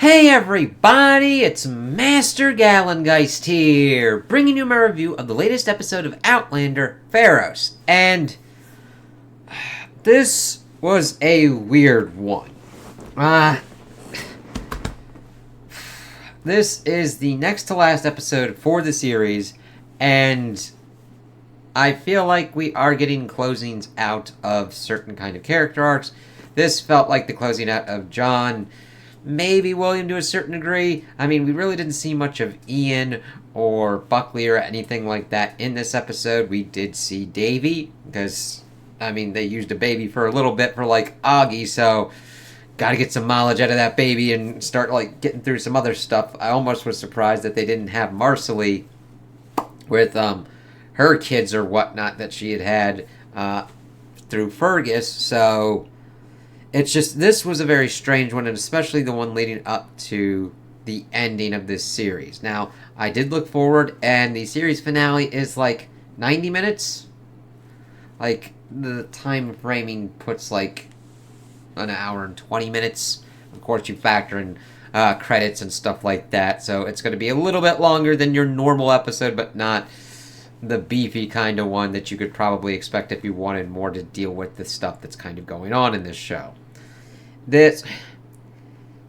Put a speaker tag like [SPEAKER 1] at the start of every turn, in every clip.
[SPEAKER 1] Hey everybody, it's Master Gallengeist here, bringing you my review of the latest episode of Outlander Pharos. And this was a weird one. This is the next to last episode for the series, and I feel like we are getting closings out of certain kind of character arcs. This felt like the closing out of John, maybe William to a certain degree. I mean, we really didn't see much of Ian or Buckley or anything like that in this episode. We did see Davy, because, I mean, they used a baby for a little bit for, like, Augie, so gotta get some mileage out of that baby and start, like, getting through some other stuff. I almost was surprised that they didn't have Marcelly with, her kids or whatnot that she had through Fergus, so it's just, this was a very strange one, and especially the one leading up to the ending of this series. Now, I did look forward, and the series finale is like 90 minutes. Like, the time framing puts like an hour and 20 minutes. Of course, you factor in credits and stuff like that, so it's going to be a little bit longer than your normal episode, but not the beefy kind of one that you could probably expect if you wanted more to deal with the stuff that's kind of going on in this show. The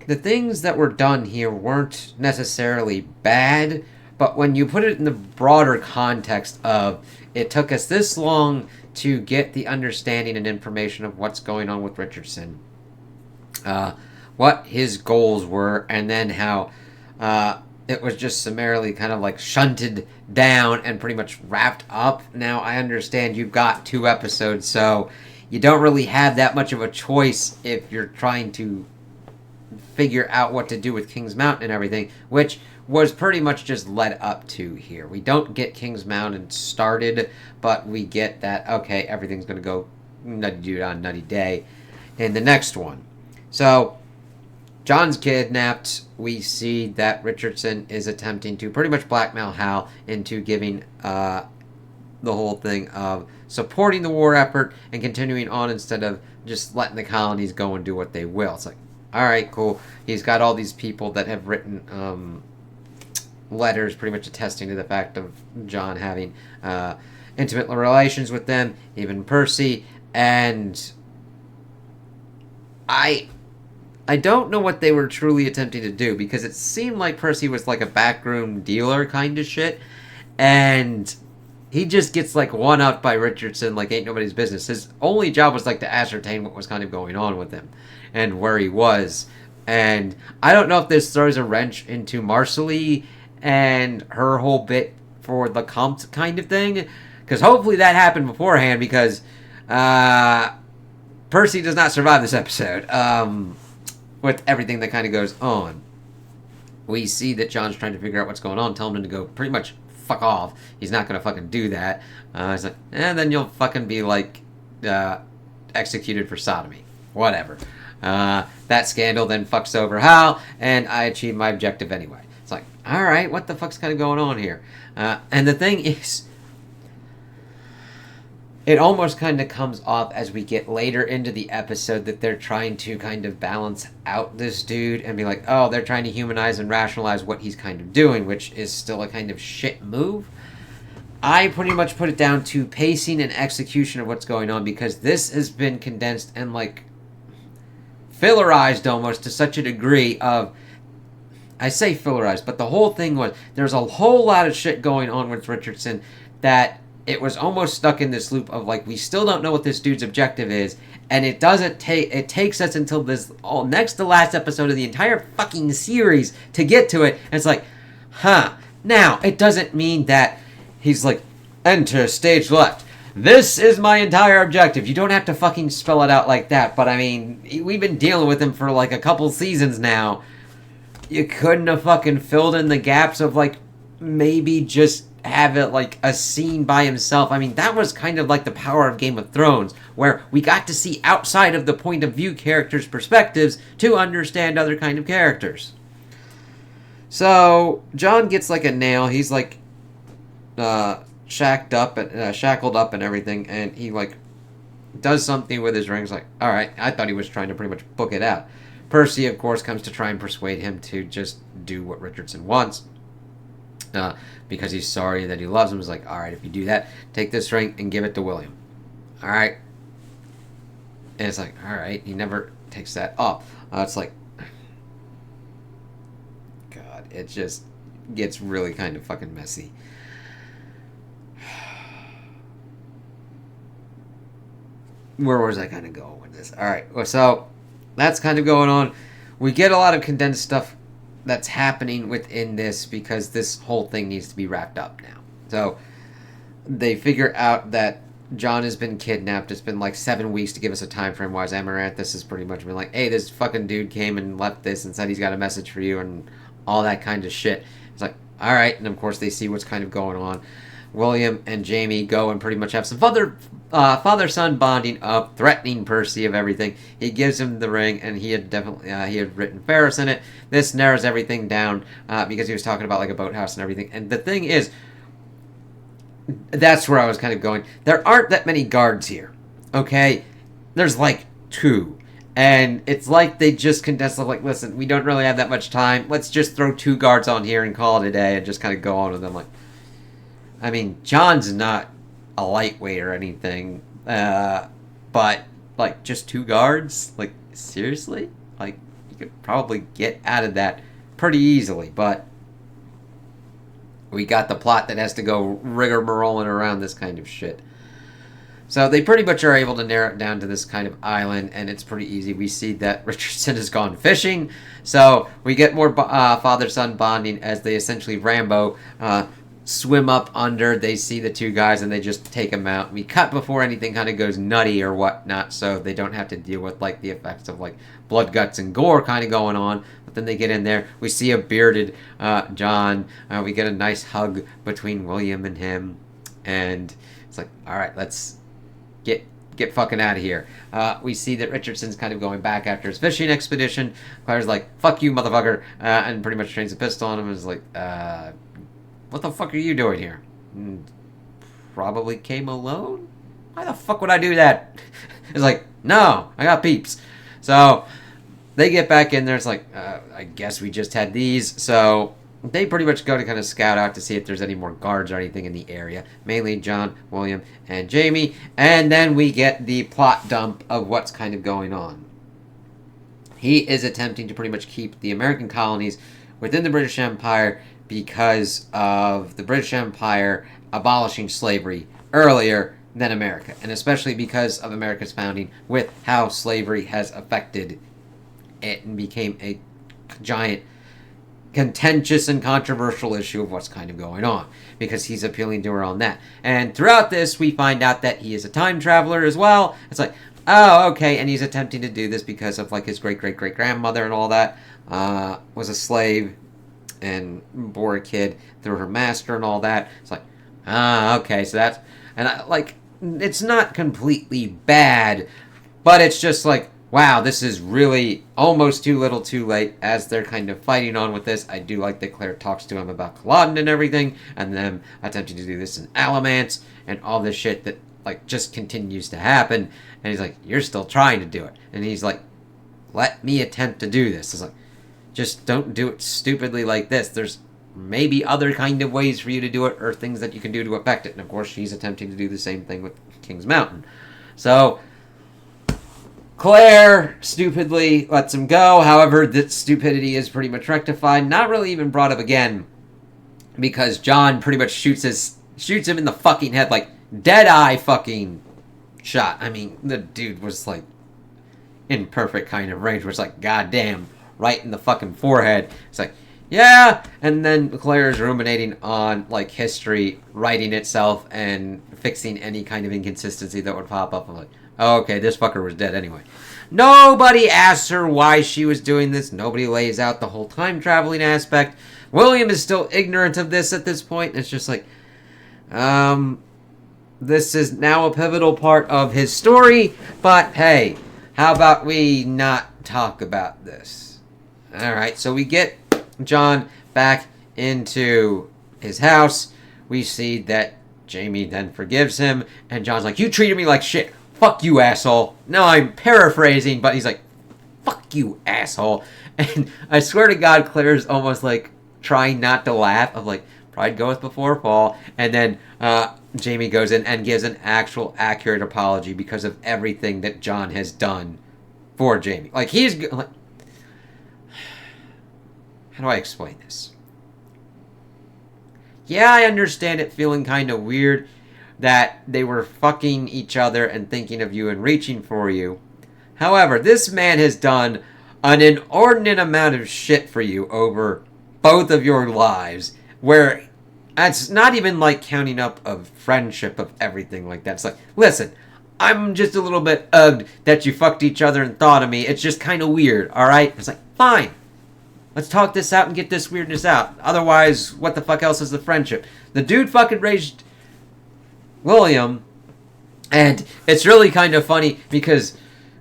[SPEAKER 1] things that were done here weren't necessarily bad, but when you put it in the broader context of it took us this long to get the understanding and information of what's going on with Richardson, what his goals were, and then how it was just summarily kind of like shunted down and pretty much wrapped up. Now, I understand you've got 2 episodes, so you don't really have that much of a choice if you're trying to figure out what to do with King's Mountain and everything, which was pretty much just led up to here. We don't get King's Mountain started, but we get that, okay, everything's going to go nutty on nutty day in the next one. So, John's kidnapped. We see that Richardson is attempting to pretty much blackmail Hal into giving the whole thing of supporting the war effort and continuing on instead of just letting the colonies go and do what they will. It's like, alright, cool. He's got all these people that have written letters pretty much attesting to the fact of John having intimate relations with them, even Percy, and I don't know what they were truly attempting to do, because it seemed like Percy was like a backroom dealer kind of shit, and he just gets like one-upped by Richardson like ain't nobody's business. His only job was like to ascertain what was kind of going on with him and where he was. And I don't know if this throws a wrench into Marcelly and her whole bit for the Comte kind of thing, because hopefully that happened beforehand, because Percy does not survive this episode with everything that kind of goes on. We see that John's trying to figure out what's going on, telling him to go pretty much fuck off. He's not gonna fucking do that. He's like, then you'll fucking be like executed for sodomy. Whatever. That scandal then fucks over Hal, and I achieve my objective anyway. It's like, alright, what the fuck's kind of going on here? And the thing is, it almost kind of comes off as we get later into the episode that they're trying to kind of balance out this dude and be like, oh, they're trying to humanize and rationalize what he's kind of doing, which is still a kind of shit move. I pretty much put it down to pacing and execution of what's going on, because this has been condensed and like fillerized almost to such a degree of, I say fillerized, but the whole thing was, there's a whole lot of shit going on with Richardson that it was almost stuck in this loop of like, we still don't know what this dude's objective is, and it takes us until this next to last episode of the entire fucking series to get to it, and it's like, now, it doesn't mean that he's like, enter stage left. This is my entire objective. You don't have to fucking spell it out like that, but I mean, we've been dealing with him for like a couple seasons now. You couldn't have fucking filled in the gaps of like, maybe just have it like a scene by himself. I mean, that was kind of like the power of Game of Thrones, where we got to see outside of the point of view characters' perspectives to understand other kind of characters. So John gets like a nail. He's like shackled up and everything, and he like does something with his ring. It's like, all right, I thought he was trying to pretty much book it out. Percy, of course, comes to try and persuade him to just do what Richardson wants. Because he's sorry that he loves him. He's like, alright, if you do that, take this ring and give it to William. Alright. And it's like, alright, he never takes that off. It's like, God, it just gets really kind of fucking messy. Where was I kind of going with this? Alright, so that's kind of going on. We get a lot of condensed stuff that's happening within this because this whole thing needs to be wrapped up now. So they figure out that John has been kidnapped. It's been like 7 weeks to give us a time frame, whereas Amaranthus has pretty much been like, hey, this fucking dude came and left this and said he's got a message for you and all that kind of shit. It's like, alright, and of course they see what's kind of going on. William and Jamie go and pretty much have some father-son bonding up, threatening Percy of everything. He gives him the ring, and he had definitely he had written Pharos in it. This narrows everything down because he was talking about like a boathouse and everything. And the thing is, that's where I was kind of going. There aren't that many guards here, okay? There's like 2. And it's like they just condensed, like, listen, we don't really have that much time. Let's just throw 2 guards on here and call it a day and just kind of go on with them. Like, I mean, John's not a lightweight or anything, but, like, just 2 guards? Like, seriously? Like, you could probably get out of that pretty easily, but we got the plot that has to go rigmaroling around this kind of shit. So they pretty much are able to narrow it down to this kind of island, and it's pretty easy. We see that Richardson has gone fishing, so we get more father-son bonding as they essentially Rambo swim up under. They see the 2 guys, and they just take them out. We cut before anything kind of goes nutty or whatnot, so they don't have to deal with like the effects of like blood, guts, and gore kind of going on. But then they get in there. We see a bearded John. We get a nice hug between William and him, and it's like, all right, let's get fucking out of here. We see that Richardson's kind of going back after his fishing expedition. Claire's like, fuck you, motherfucker, and pretty much trains a pistol on him and is like, what the fuck are you doing here? Probably came alone? Why the fuck would I do that? It's like, no, I got peeps. So they get back in there. It's like, I guess we just had these. So they pretty much go to kind of scout out to see if there's any more guards or anything in the area. Mainly John, William, and Jamie. And then we get the plot dump of what's kind of going on. He is attempting to pretty much keep the American colonies within the British Empire because of the British Empire abolishing slavery earlier than America. And especially because of America's founding with how slavery has affected it and became a giant contentious and controversial issue of what's kind of going on, because he's appealing to her on that. And throughout this, we find out that he is a time traveler as well. It's like, oh, okay, and he's attempting to do this because of like his great-great-great-grandmother and all that was a slave and bore a kid through her master and all that. It's like, okay, so that's, and it's not completely bad, but it's just like, wow, this is really almost too little too late as they're kind of fighting on with this. I do like that Claire talks to him about Culloden and everything, and them attempting to do this in Alamance, and all this shit that, like, just continues to happen. And he's like, you're still trying to do it. And he's like, let me attempt to do this. It's like, just don't do it stupidly like this. There's maybe other kind of ways for you to do it, or things that you can do to affect it. And of course, she's attempting to do the same thing with King's Mountain. So Claire stupidly lets him go. However, that stupidity is pretty much rectified. Not really even brought up again, because John pretty much shoots him in the fucking head, like dead eye fucking shot. I mean, the dude was like in perfect kind of range, where it's like, goddamn, right in the fucking forehead. It's like, yeah. And then Claire is ruminating on like history writing itself and fixing any kind of inconsistency that would pop up. I'm like, oh, okay, this fucker was dead anyway. Nobody asks her why she was doing this. Nobody lays out the whole time traveling aspect. William is still ignorant of this at this point. It's just like, this is now a pivotal part of his story, but hey, how about we not talk about this? Alright, so we get John back into his house. We see that Jamie then forgives him, and John's like, you treated me like shit. Fuck you, asshole. No, I'm paraphrasing, but he's like, fuck fuck you, asshole. And I swear to God, Claire's almost like trying not to laugh, of like, pride goeth before fall. And then Jamie goes in and gives an actual accurate apology because of everything that John has done for Jamie. Like, he's like, how do I explain this? Yeah, I understand it feeling kind of weird that they were fucking each other and thinking of you and reaching for you. However, this man has done an inordinate amount of shit for you over both of your lives, where it's not even like counting up of friendship of everything like that. It's like, listen, I'm just a little bit ugged that you fucked each other and thought of me. It's just kind of weird, alright? It's like, fine. Let's talk this out and get this weirdness out. Otherwise, what the fuck else is the friendship? The dude fucking raised William, and it's really kind of funny because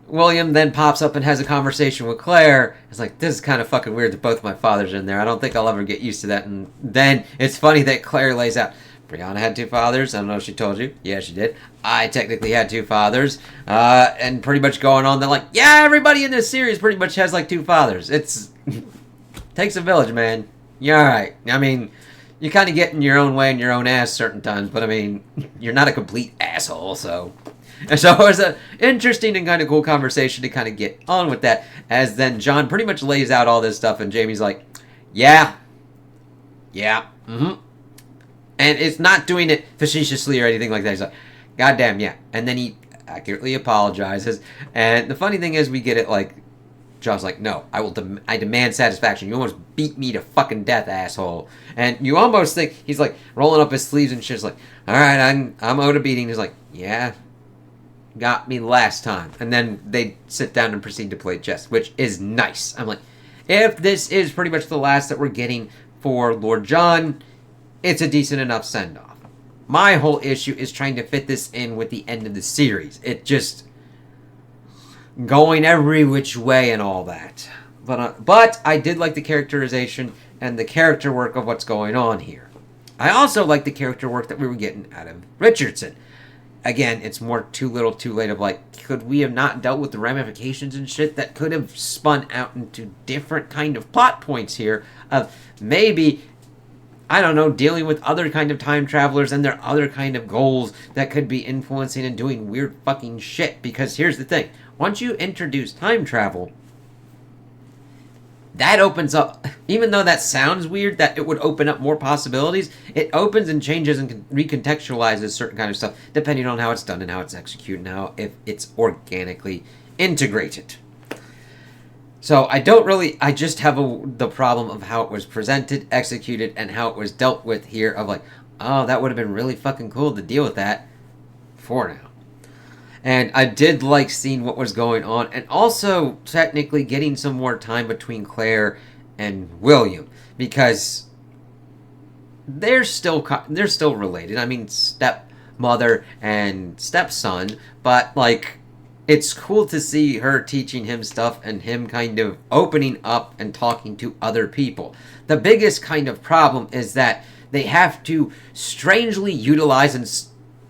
[SPEAKER 1] William then pops up and has a conversation with Claire. It's like, this is kind of fucking weird that both my fathers are in there. I don't think I'll ever get used to that. And then it's funny that Claire lays out, Brianna had two fathers. I don't know if she told you. Yeah, she did. I technically had two fathers. And pretty much going on, they're like, yeah, everybody in this series pretty much has like two fathers. It's takes a village, man. You're alright. I mean, you kind of get in your own way in your own ass certain times, but I mean, you're not a complete asshole, so. And so it was an interesting and kind of cool conversation to kind of get on with that, as then John pretty much lays out all this stuff, and Jamie's like, yeah, mm-hmm. And it's not doing it facetiously or anything like that. He's like, goddamn, yeah. And then he accurately apologizes, and the funny thing is we get it like, John's like, no, I demand satisfaction. You almost beat me to fucking death, asshole. And you almost think he's like rolling up his sleeves and shit's like, all right, I'm owed a beating. He's like, yeah, got me last time. And then they sit down and proceed to play chess, which is nice. I'm like, if this is pretty much the last that we're getting for Lord John, it's a decent enough send-off. My whole issue is trying to fit this in with the end of the series. It just going every which way and all that. But I did like the characterization and the character work of what's going on here. I also like the character work that we were getting out of Richardson. Again, it's more too little too late of like, could we have not dealt with the ramifications and shit that could have spun out into different kind of plot points here of maybe, I don't know, dealing with other kind of time travelers and their other kind of goals that could be influencing and doing weird fucking shit. Because here's the thing. Once you introduce time travel, that opens up, even though that sounds weird, that it would open up more possibilities, it opens and changes and recontextualizes certain kind of stuff, depending on how it's done and how it's executed and how if it's organically integrated. So I just have the problem of how it was presented, executed, and how it was dealt with here of like, oh, that would have been really fucking cool to deal with that for now. And I did like seeing what was going on, and also technically getting some more time between Claire and William, because they're still related. I mean, stepmother and stepson, but like, it's cool to see her teaching him stuff and him kind of opening up and talking to other people. The biggest kind of problem is that they have to strangely utilize and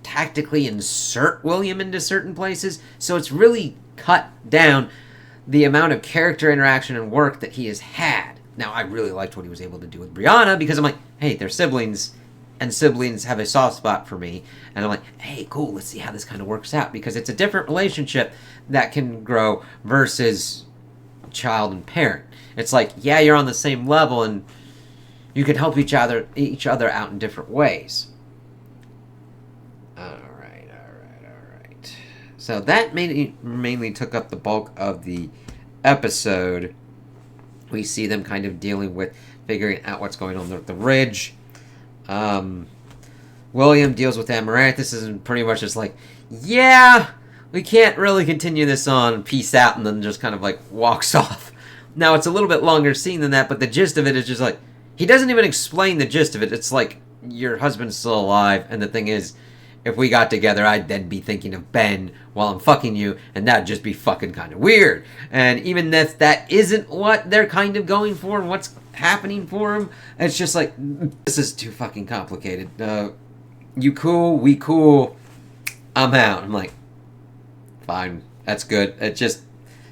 [SPEAKER 1] tactically insert William into certain places, so it's really cut down the amount of character interaction and work that he has had. Now, I really liked what he was able to do with Brianna, because I'm like, hey, they're siblings, and siblings have a soft spot for me, and I'm like, hey, cool, let's see how this kind of works out, because it's a different relationship that can grow versus child and parent. It's like, yeah, you're on the same level, and you can help each other out in different ways. Alright. So that mainly took up the bulk of the episode. We see them kind of dealing with figuring out what's going on with the ridge. William deals with Amaranthus and pretty much just like, yeah, we can't really continue this on, peace out, and then just kind of like walks off. Now, it's a little bit longer scene than that, but the gist of it is just like, he doesn't even explain the gist of it. It's like, your husband's still alive, and the thing is, if we got together, I'd then be thinking of Ben while I'm fucking you, and that'd just be fucking kind of weird. And even if that isn't what they're kind of going for and what's happening for him, it's just like, this is too fucking complicated. You cool? We cool? I'm out. I'm like, fine. That's good. It just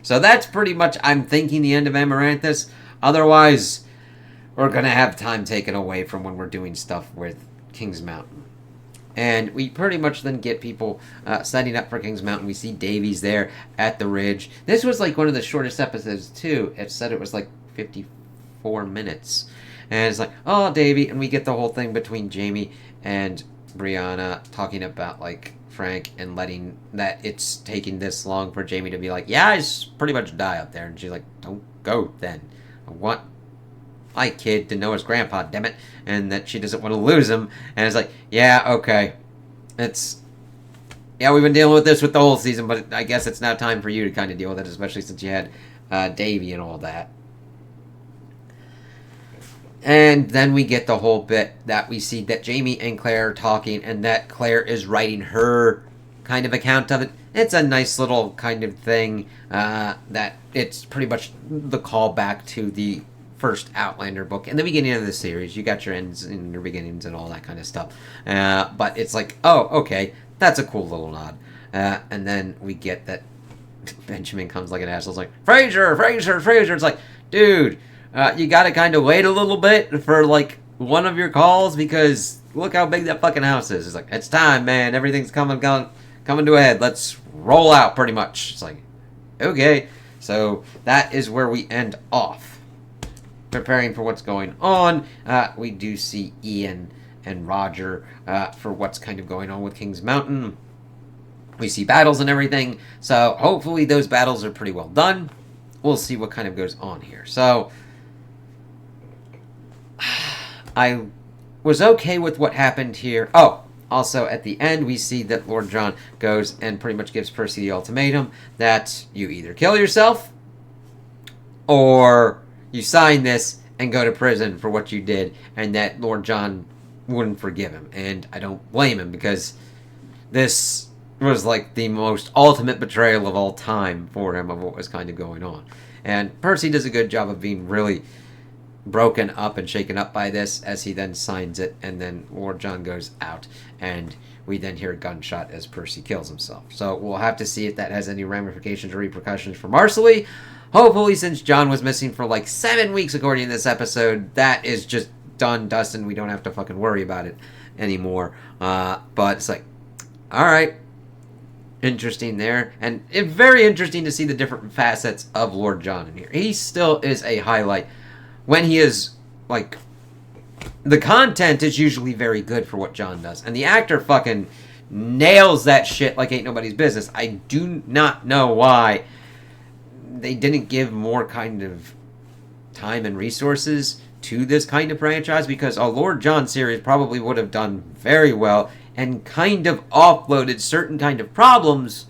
[SPEAKER 1] So that's pretty much, I'm thinking, the end of Amaranthus. Otherwise, we're going to have time taken away from when we're doing stuff with King's Mountain. And we pretty much then get people setting up for King's Mountain. We see Davies there at the ridge. This was like one of the shortest episodes, too. It said it was like 54 minutes. And it's like, oh, Davy. And we get the whole thing between Jamie and Brianna talking about, like, Frank and letting that it's taking this long for Jamie to be like, yeah, I pretty much die up there. And she's like, don't go then. I want my kid to know his grandpa, damn it. And that she doesn't want to lose him. And it's like, yeah, okay. Yeah, we've been dealing with this with the whole season, but I guess it's now time for you to kind of deal with it, especially since you had Davy and all that. And then we get the whole bit that we see that Jamie and Claire are talking, and that Claire is writing her kind of account of it. It's a nice little kind of thing that it's pretty much the callback to the first Outlander book. In the beginning of the series, you got your ends and your beginnings and all that kind of stuff. But it's like, oh, okay, that's a cool little nod. And then we get that Benjamin comes like an asshole. It's like, Fraser! It's like, dude, you gotta kind of wait a little bit for, like, one of your calls, because look how big that fucking house is. It's like, it's time, man. Everything's coming to a head. Let's roll out, pretty much. It's like, okay. So that is where we end off. Preparing for what's going on. We do see Ian and Roger for what's kind of going on with King's Mountain. We see battles and everything. So hopefully those battles are pretty well done. We'll see what kind of goes on here. So I was okay with what happened here. Oh, also at the end we see that Lord John goes and pretty much gives Percy the ultimatum that you either kill yourself or you sign this and go to prison for what you did, and that Lord John wouldn't forgive him. And I don't blame him, because this was like the most ultimate betrayal of all time for him of what was kind of going on. And Percy does a good job of being really broken up and shaken up by this as he then signs it, and then Lord John goes out, and we then hear a gunshot as Percy kills himself. So we'll have to see if that has any ramifications or repercussions for Marcelly. Hopefully, since John was missing for like 7 weeks according to this episode, that is just done, dusted, we don't have to fucking worry about it anymore. But it's like, alright, interesting there. And it's very interesting to see the different facets of Lord John in here. He still is a highlight. When he is, like, the content is usually very good for what John does. And the actor fucking nails that shit like ain't nobody's business. I do not know why they didn't give more kind of time and resources to this kind of franchise, because a Lord John series probably would have done very well and kind of offloaded certain kind of problems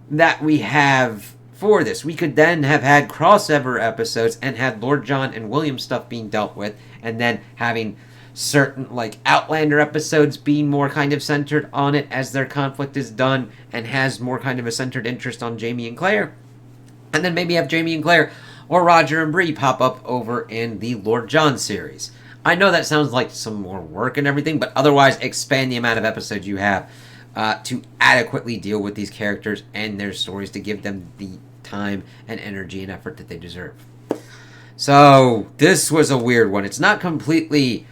[SPEAKER 1] that we have for this. We could then have had crossover episodes and had Lord John and William stuff being dealt with, and then having certain, like, Outlander episodes being more kind of centered on it as their conflict is done, and has more kind of a centered interest on Jamie and Claire. And then maybe have Jamie and Claire or Roger and Bree pop up over in the Lord John series. I know that sounds like some more work and everything, but otherwise expand the amount of episodes you have to adequately deal with these characters and their stories, to give them the time and energy and effort that they deserve. So this was a weird one. It's not completely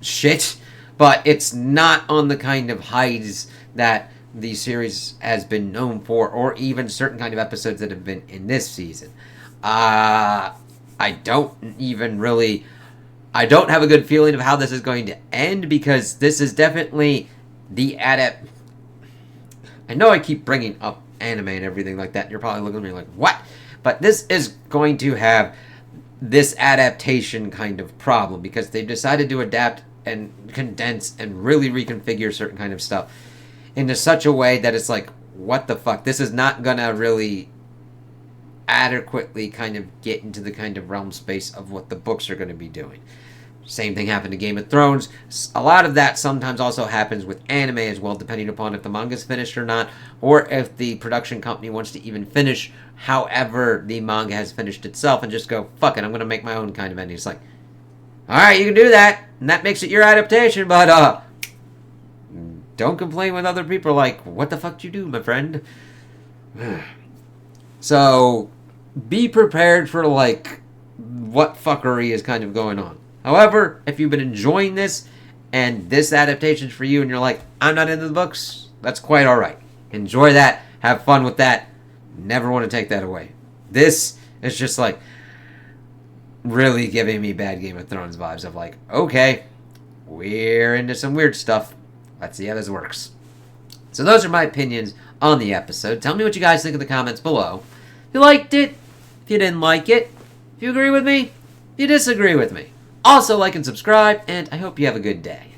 [SPEAKER 1] shit, but it's not on the kind of heights that the series has been known for, or even certain kind of episodes that have been in this season. I don't have a good feeling of how this is going to end, because this is definitely the I know I keep bringing up anime and everything like that, and you're probably looking at me like, what? But this is going to have this adaptation kind of problem, because they've decided to adapt and condense and really reconfigure certain kind of stuff into such a way that it's like, what the fuck? This is not gonna really adequately kind of get into the kind of realm space of what the books are going to be doing. Same thing happened to Game of Thrones. A lot of that sometimes also happens with anime as well, depending upon if the manga's finished or not, or if the production company wants to even finish however the manga has finished itself and just go, fuck it, I'm going to make my own kind of ending. It's like, alright, you can do that, and that makes it your adaptation, but don't complain when other people are like, what the fuck did you do, my friend? So be prepared for like what fuckery is kind of going on. However, if you've been enjoying this and this adaptation's for you and you're like, I'm not into the books, that's quite alright. Enjoy that, have fun with that. Never want to take that away. This is just like really giving me bad Game of Thrones vibes of like, okay, we're into some weird stuff. Let's see how this works. So those are my opinions on the episode. Tell me what you guys think in the comments below. If you liked it, if you didn't like it, if you agree with me, if you disagree with me. Also like and subscribe, and I hope you have a good day.